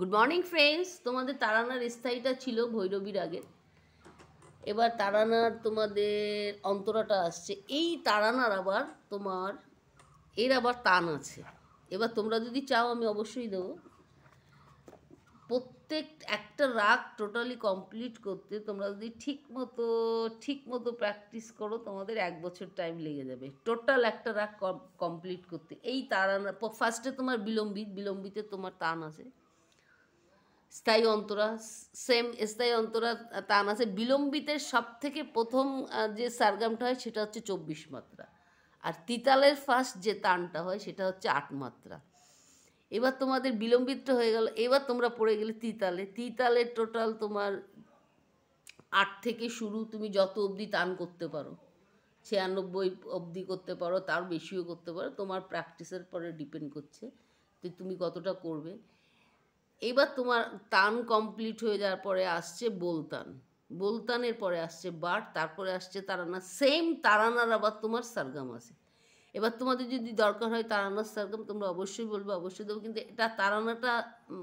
Good morning friends, তোমাদের তারানার স্থায়ীটা ছিল ভৈরবীর আগে। এবার তারানার তোমাদের অন্তরাটা আসছে। এই তারানার আবার তোমার আবার তান আছে। এবার তোমরা যদি চাও আমি অবশ্যই দেবো। প্রত্যেক একটা রাগ টোটালি কমপ্লিট করতে তোমরা যদি ঠিক মতো প্র্যাকটিস করো, তোমাদের 1 বছর টাইম লেগে যাবে টোটাল একটা রাগ কমপ্লিট করতে। এই তারানা ফার্স্টে তোমার বিলম্বিতে তোমার তান আছে, স্থায়ী অন্তরা সেম স্থায়ী অন্তরা তান আছে। বিলম্বিতের সব থেকে প্রথম যে সারগামটা হয় সেটা হচ্ছে 24 মাত্রা, আর তিতালের ফার্স্ট যে তানটা হয় সেটা হচ্ছে 8 মাত্রা। এবার তোমাদের বিলম্বিতটা হয়ে গেল, এবার তোমরা পড়ে গেলে তিতালের টোটাল তোমার 8 থেকে শুরু, তুমি যত অবধি তান করতে পারো, 96 অবধি করতে পারো, তার বেশিও করতে পারো, তোমার প্র্যাকটিসের পরে ডিপেন্ড করছে যে তুমি কতটা করবে। এবার তোমার তান কমপ্লিট হয়ে যাওয়ার পরে আসছে বোলতানের পরে আসছে বাট, তারপরে আসছে তারানা। সেম তারানার আবার তোমার সারগাম আছে। এবার তোমাদের যদি দরকার হয় তারানার সারগাম তোমরা অবশ্যই বলবে, অবশ্যই দেবো, কিন্তু এটা তারানাটা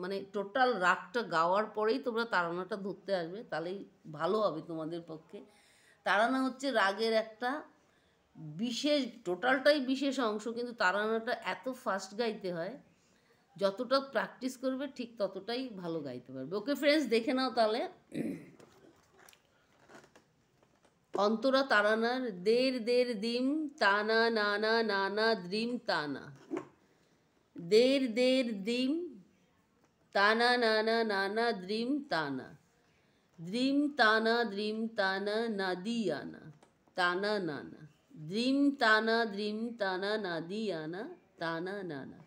মানে টোটাল রাগটা গাওয়ার পরেই তোমরা তারানাটা ধরতে আসবে, তাহলেই ভালো হবে তোমাদের পক্ষে। তারানা হচ্ছে রাগের একটা বিশেষ, টোটালটাই বিশেষ অংশ, কিন্তু তারানাটা এত ফাস্ট গাইতে হয়, যতটা প্র্যাকটিস করবে ঠিক ততটাই ভালো গাইতে পারবে। ওকে ফ্রেন্ডস, দেখে নাও তাহলে। অন্তরা তারানার দের দের দিম তানা নানা নানা দ্রিম তানা, দের দের দিম তানা নানা নানা দ্রিম তানা, দ্রিম তানা দ্রিম তানা নাদিয়ানা তানা নানা, দ্রিম তানা দ্রিম তানা নাদিয়ানা তানা নানা।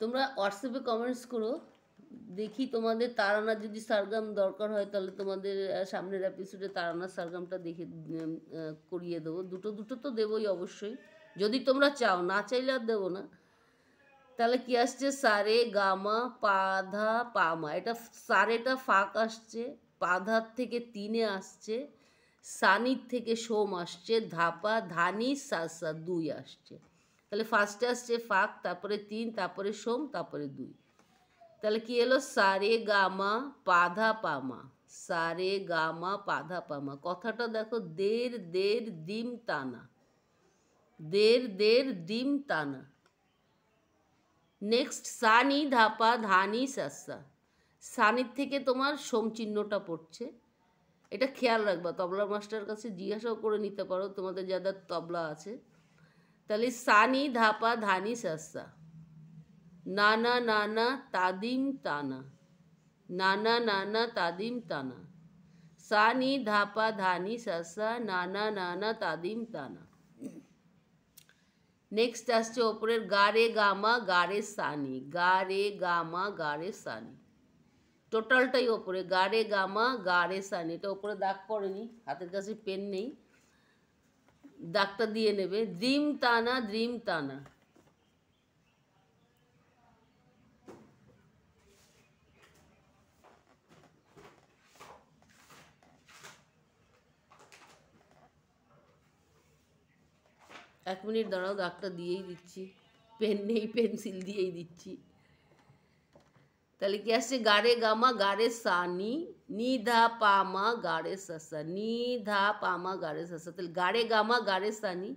তোমরা হোয়াটসঅ্যাপে কমেন্টস করো, দেখি তোমাদের তারানার যদি সারগাম দরকার হয় তাহলে তোমাদের সামনের এপিসোডে তারানার সারগামটা দেখে করিয়ে দেবো। দুটো তো দেবোই অবশ্যই, যদি তোমরা চাও, না চাইলে আর দেবো না। তাহলে কি আসছে? সারে গামা পাধা পামা। এটা সারেটা ফাঁক আসছে, পাধার থেকে 3-এ আসছে, সানির থেকে সোম আসছে, ধাপা ধানি সা 2 আসছে। তাহলে ফার্স্টে আসছে ফাঁক, তারপরে 3, তারপরে সোম, তারপরে 2। তাহলে কি এলো? সারে গামা পাধা পামা, সারে গামা পাধা পামা। কথাটা দেখো, দের দের দিম তানা, দের দের দিম তানা। নেক্সট সানি ধাপা ধানি সাসা, সানির থেকে তোমার সোম চিহ্নটা পড়ছে। এটা খেয়াল রাখবা, তবলা মাস্টার কাছে জিজ্ঞাসাও করে নিতে পারো তোমাদের যাদের তবলা আছে। তাহলে সানি ধাপা ধানি সাসা, নানা নানা তাদিম তানা, নানা নানা তাদিম তানা, সানি ধাপা ধানি সাসা নানা নানা তাদিম তানা। নেক্সট আসছে ওপরের গারে গামা গারে সানি, গারে গামা গারে সানি। টোটালটাই ওপরে গারে গামা গারে সানি। এটা ওপরে দাগ পড়েনি, হাতের কাছে পেন নেই, দাগটা দিয়ে নেবে। দ্রিম তানা দ্রিম তানা। এক মিনিট দাঁড়াও, দাগটা দিয়েই দিচ্ছি, পেন নেই, পেন্সিল দিয়েই দিচ্ছি। তাহলে কি আসছে? গারে গামা গারে সানি, নি ধা পামা গারে সাসা, নি ধা পামা গারে সাসা। তাহলে গারে গামা গারে সানি,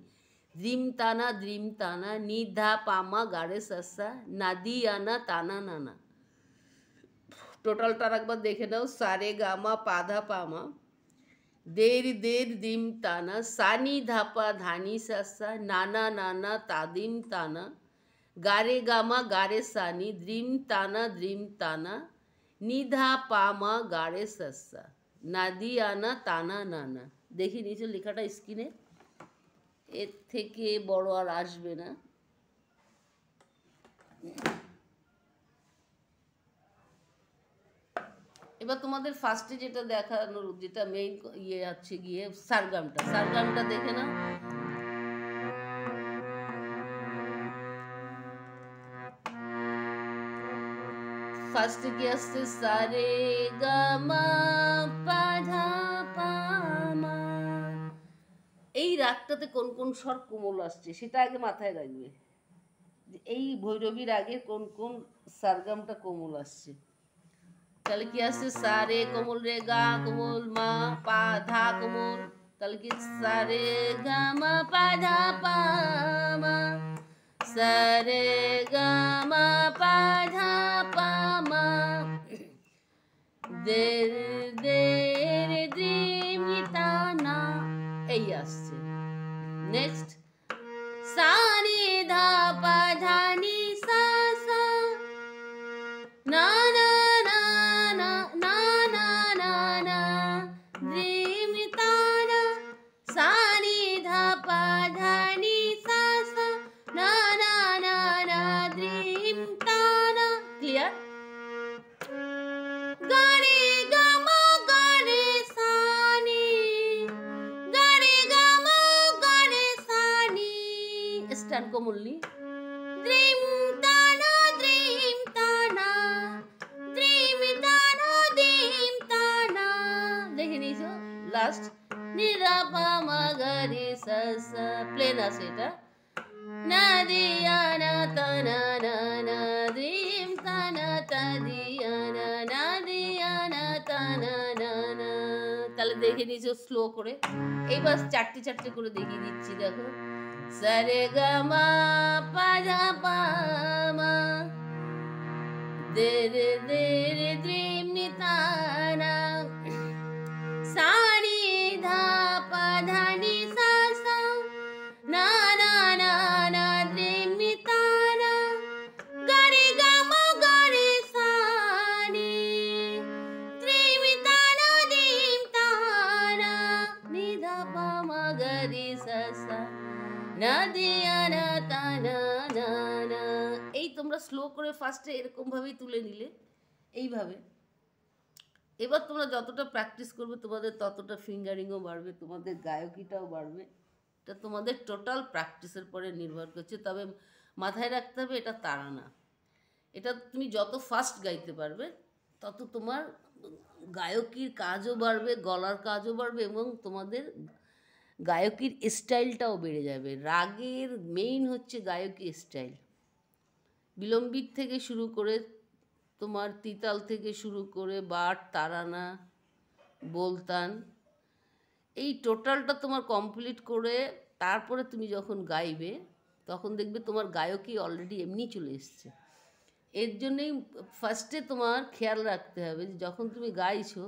দ্রিম তানা, নি ধা পামা গারে সাসা, নাদিয়ানা তানা নানা। টোটালটা একবার দেখে নাও। সারে গামা পাধা পামা, দের দের দিম তানা, সানি ধাপা ধানি সাসা, নানা নানা তাদিম তানা, গারে গামা গারে সানি, দ্রিম তানা, নিধা পামা গারে সাসা, নাদিয়ানা তানা নানা। দেখি নিচে লেখাটা স্ক্রিনে, এর থেকে বড় আর আসবে না। এবার তোমাদের ফার্স্টে যেটা দেখানোর, যেটা মেইন ইয়ে আছে গিয়ে সারগামটা দেখে নাও। ফার্স্টে কি আসছে? সারে গামা পাধা পামা। এই রাগটাতে কোন কোন স্বর কোমল আসছে সেটা আগে মাথায় রাখবে। এই ভৈরবীর আগে কোন কোন সারগামটা কোমল আসছে। তাহলে কি আসছে? সা রে কোমল, রে গা কোমল, মা পা ধা কোমল, তাহলে কি সা রে গা মা পা ধা পা মা, সা রে গা মা পা ধা পা মা, দে দে রে দ্রি মি তা না, এই আসছে। নেক্সট সা নি ধা পা ধা নি সা সা, না না না না না না না না, দ্রি মি তা না, সা নি ধা পা ধা নি সা সা, না না না না, দ্রি মি তা না। ক্লিয়ার? গা রে গা মা গা রে সা নি, গা রে গা মা গা রে সা নি, স্ট্যান্ড কোমললি, দ্রিম তা না দ্রিম তা না, দ্রিম তা না দ্রিম তা না। দেখে নিয়েছো? লাস্ট নি রা পা মা গা রে সা সা, প্লেন আছে এটা, না দিয়া না তা না না না, দ্রিম তা না তা দিয়া না না দিয়া না তা না না না। তাহলে দেখে নিয়েছো স্লো করে। এইবার চারটে চারটে করে দেখিয়ে দিচ্ছি, দেখো। সা রে গা মা পা ধা পা মা, দে রে দ্রি মি তা না, সা নি ধা পা ধা নি সা সা, না না না না, দ্রি মি তা না, গা রে গা মা গা রে সা নি, দ্রি মি তা না দ্রিম তা না, নি ধা পা মা গা রে সা সা, না দিয়া না তা না না না। এই তোমরা স্লো করে ফার্স্টে এরকম ভাবেই তুলে নিলে, এইভাবে। এবার তোমরা যতটা প্র্যাকটিস করবে তোমাদের ততটা ফিঙ্গারিংও বাড়বে, তোমাদের গায়কিটাও বাড়বে। এটা তোমাদের টোটাল প্র্যাকটিসের পরে নির্ভর করছে। তবে মাথায় রাখতে হবে এটা তাড়া না। এটা তুমি যত ফাস্ট গাইতে পারবে তত তোমার গায়কির কাজও বাড়বে, গলার কাজও বাড়বে, এবং তোমাদের গায়কির স্টাইলটাও বেড়ে যাবে। রাগের মেইন হচ্ছে গায়কি স্টাইল। বিলম্বিত থেকে শুরু করে তোমার তিতাল থেকে শুরু করে বাট, তারানা, বোলতান, এই টোটালটা তোমার কমপ্লিট করে তারপরে তুমি যখন গাইবে তখন দেখবে তোমার গায়কি অলরেডি এমনি চলে এসছে। এর জন্যই ফার্স্টে তোমার খেয়াল রাখতে হবে যে যখন তুমি গাইছো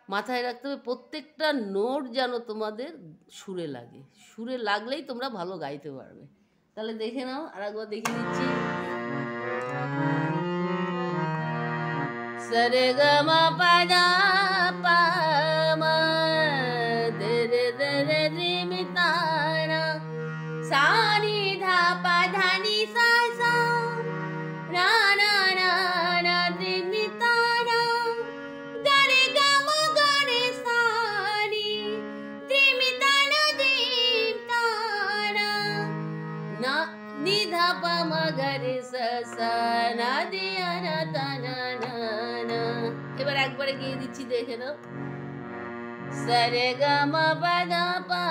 মাথায় রাখতে হবে প্রত্যেকটা নোট যেন তোমাদের সুরে লাগে। সুরে লাগলেই তোমরা ভালো গাইতে পারবে। তাহলে দেখে নাও, আর একবার দেখে দিচ্ছি। সা রে গা মা পা ধা পা মা, দে রে দ্রি মি তা না, সা নি ধা পা ধা নি সা সা, না না না না, দ্রি মি তা না, গা রে গা মা গা রে সা নি, দ্রি মি তা না দ্রিম তা না, না নি ধা পা মা গা রে সা সা, না দিয়া না তা না না না। এবার একবারে গিয়ে দিচ্ছি, দেখে নাও। সা রে গা মা পা ধা পা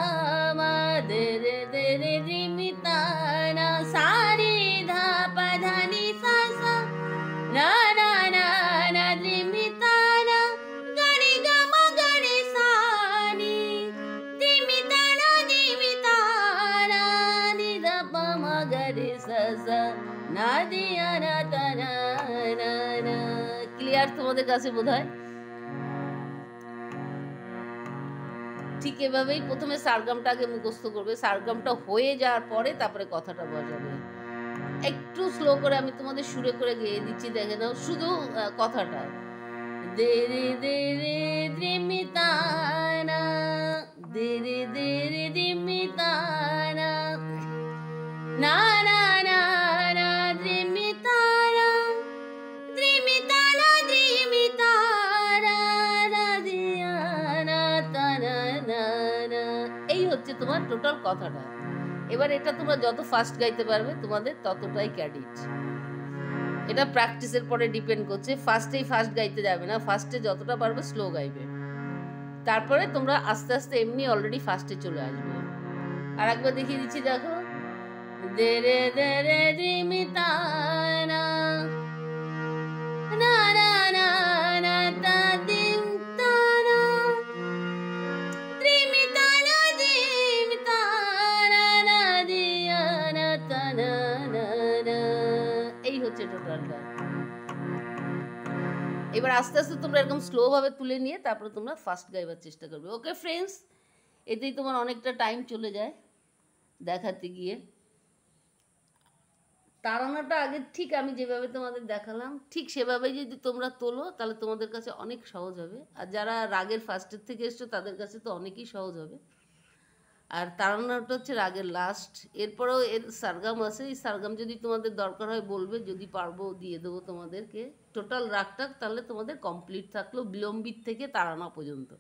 মা, দে রে দ্রি মি তা না, সা নি ধা পা ধা নি সা সা, না না না না, দ্রি মি তা না, গা রে গা মা গা রে সা নি, দ্রি মি তা না দ্রি মি তা না, নি ধা পা মা গা রে সা সা, না দিয়া না তা না না না। ক্লিয়ার তোমাদের কাছে বোধহয়? ঠিক এভাবেই প্রথমে সারগামটা আগে মুখস্থ করবে, সারগামটা হয়ে যাওয়ার পরে তারপরে কথাটা বসাবে। একটু স্লো করে আমি তোমাদের সুরে করে গেয়ে দিচ্ছি, দেখে নাও শুধু কথাটা। দে রে দ্রি মি তা না, দে রে দ্রি মি তা না, না না না না, দ্রি মি তা না, দ্রি মি তা না দ্রি মি তা না, না দিয়া না তা না না না। এই হচ্ছে তোমার টোটাল কথাটা। এবার এটা তোমরা যত ফাস্ট গাইতে পারবে তোমাদের ততটাই ক্রেডিট। এটা প্র্যাকটিসের পরে ডিপেন্ড করছে। ফার্স্টেই ফাস্ট গাইতে যাবে না, ফার্স্টে যতটা পারবে স্লো গাইবে, তারপরে তোমরা আস্তে আস্তে এমনি অলরেডি ফাস্টে চলে আসবে। আর একবার দেখিয়ে দিচ্ছি, দেখো। দেরে দেরে দিমিতানা না না না না তা দিম তানা দিমিতানা দিমিতানা না দিয়ানা তানা না না। এই হচ্ছে টোটালটা। এবার আস্তে আস্তে তোমরা এরকম স্লো ভাবে তুলে নিয়ে তারপরে তোমরা ফাস্ট গাইবার চেষ্টা করবে। ওকে ফ্রেন্ডস, এতেই তোমার অনেকটা টাইম চলে যায় দেখাতে গিয়ে। তাড়ানোটা আগে ঠিক আমি যেভাবে তোমাদের দেখালাম ঠিক সেভাবেই যদি তোমরা তোলো তাহলে তোমাদের কাছে অনেক সহজ হবে। আর যারা রাগের ফার্স্টের থেকে এসছো তাদের কাছে তো অনেকই সহজ হবে। আর তাড়ানোটা হচ্ছে রাগের লাস্ট। এরপরেও এর সারগাম আছে, এই সারগাম যদি তোমাদের দরকার হয় বলবে, যদি পারবো দিয়ে দেবো তোমাদেরকে। টোটাল রাগটা তাহলে তোমাদের কমপ্লিট থাকলো বিলম্বিত থেকে তাড়ানো পর্যন্ত।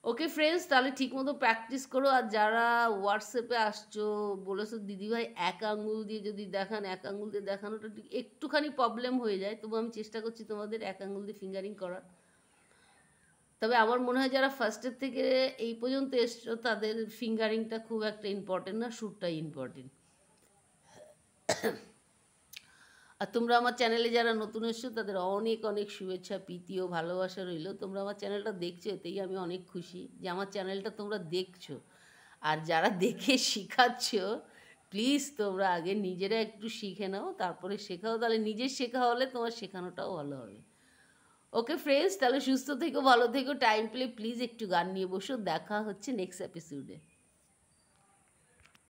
ওকে ফ্রেন্ডস, তাহলে ঠিক মতো প্র্যাকটিস করো। আর যারা হোয়াটসঅ্যাপে আসছো বলেছো দিদিভাই এক আঙ্গুল দিয়ে যদি দেখান, এক আঙ্গুল দিয়ে দেখানোটা একটুখানি প্রবলেম হয়ে যায়, তবু আমি চেষ্টা করছি তোমাদের এক আঙ্গুল দিয়ে ফিঙ্গারিং করার। তবে আমার মনে হয় যারা ফার্স্টের থেকে এই পর্যন্ত এসছো তাদের ফিঙ্গারিংটা খুব একটা ইম্পর্টেন্ট না, শ্যুটটাই ইম্পর্টেন্ট। আর তোমরা আমার চ্যানেলে যারা নতুন এসছো তাদের অনেক অনেক শুভেচ্ছা, প্রীতি ও ভালোবাসা রইল। তোমরা আমার চ্যানেলটা দেখছো, এতেই আমি অনেক খুশি যে আমার চ্যানেলটা তোমরা দেখছো। আর যারা দেখে শেখাচ্ছ, প্লিজ তোমরা আগে নিজেরা একটু শিখে নাও, তারপরে শেখাও। তাহলে নিজের শেখা হলে তোমার শেখানোটাও ভালো হবে। ওকে ফ্রেন্ডস, তাহলে সুস্থ থেকো, ভালো থেকো। টাইম পেলে প্লিজ একটু গান নিয়ে বসো। দেখা হচ্ছে নেক্সট এপিসোডে।